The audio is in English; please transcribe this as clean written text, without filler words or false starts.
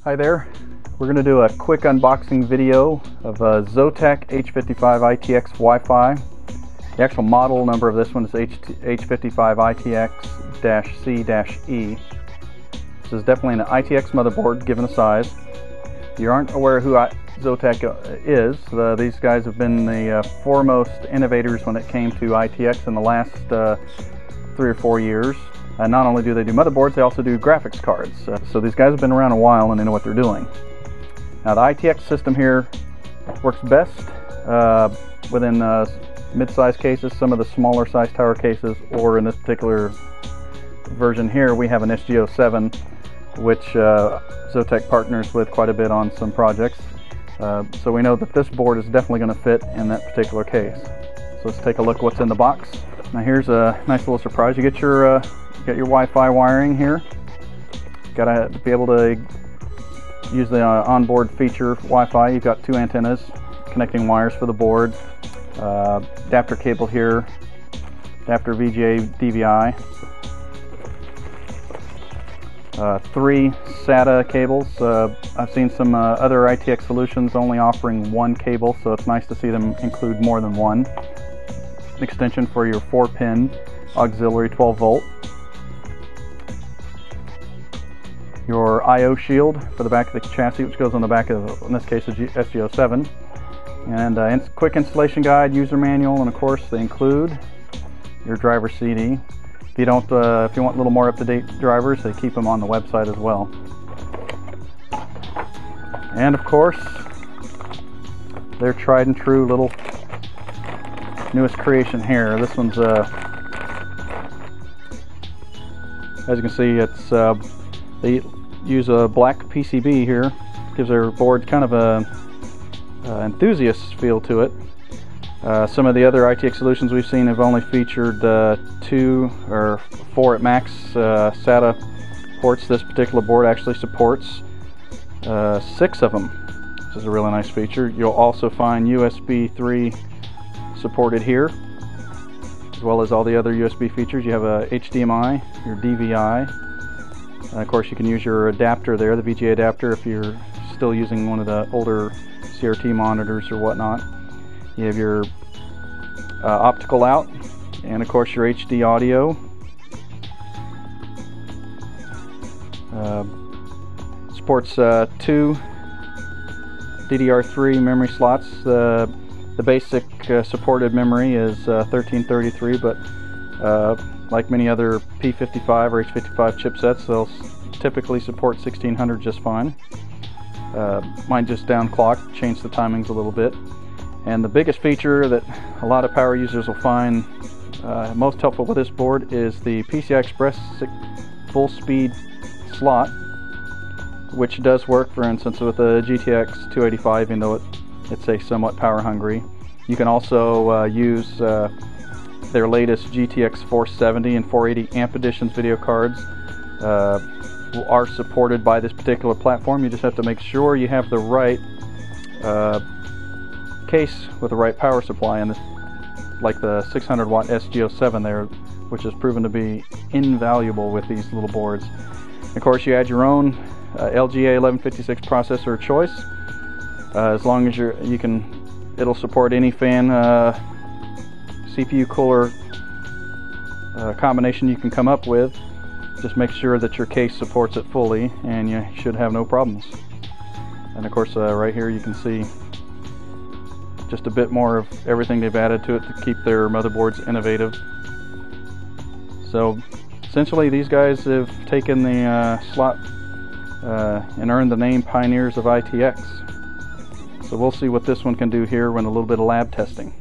Hi there. We're going to do a quick unboxing video of a ZOTAC H55-ITX Wi-Fi. The actual model number of this one is H55-ITX-C-E. This is definitely an ITX motherboard given the size. If you aren't aware who ZOTAC is, these guys have been the foremost innovators when it came to ITX in the last 3 or 4 years. Not only do they do motherboards, they also do graphics cards. So these guys have been around a while and they know what they're doing. Now the ITX system here works best within mid-size cases, some of the smaller size tower cases, or in this particular version here we have an SG07, which ZOTAC partners with quite a bit on some projects. So we know that this board is definitely going to fit in that particular case. So let's take a look what's in the box. Now here's a nice little surprise. You get your Wi-Fi wiring here. Got to be able to use the onboard feature Wi-Fi. You've got 2 antennas, connecting wires for the board, adapter cable here, adapter VGA DVI, 3 SATA cables. I've seen some other ITX solutions only offering 1 cable, so it's nice to see them include more than one. An extension for your 4-pin auxiliary 12-volt. Your I/O shield for the back of the chassis, which goes on the back of, in this case, the SG07, and quick installation guide, user manual, and of course they include your driver CD. If you want a little more up-to-date drivers, they keep them on the website as well. And of course, their tried and true little newest creation here. This one's as you can see, it's they use a black PCB here. Gives their board kind of a enthusiast feel to it. Some of the other ITX solutions we've seen have only featured 2 or 4 at max SATA ports. This particular board actually supports 6 of them, which is a really nice feature. You'll also find USB 3 supported here, as well as all the other USB features. You have a HDMI, your DVI. Of course, you can use your adapter there, the VGA adapter, if you're still using one of the older CRT monitors or whatnot. You have your optical out, and of course your HD audio. Supports 2 DDR3 memory slots. The basic supported memory is 1333, but like many other P55 or H55 chipsets, they'll typically support 1600 just fine. Mine just downclocked, changed the timings a little bit. And the biggest feature that a lot of power users will find most helpful with this board is the PCI Express full speed slot, which does work, for instance, with the GTX 285, even though it's a somewhat power hungry. You can also use their latest GTX 470 and 480 amp editions video cards. Are supported by this particular platform. You just have to make sure you have the right case with the right power supply, and like the 600 watt SG07 there, which has proven to be invaluable with these little boards. Of course, you add your own LGA 1156 processor of choice. As long as it'll support any fan CPU cooler combination you can come up with. Just make sure that your case supports it fully, and you should have no problems. And of course, right here you can see just a bit more of everything they've added to it to keep their motherboards innovative. So essentially, these guys have taken the slot and earned the name Pioneers of ITX. So we'll see what this one can do here when a little bit of lab testing.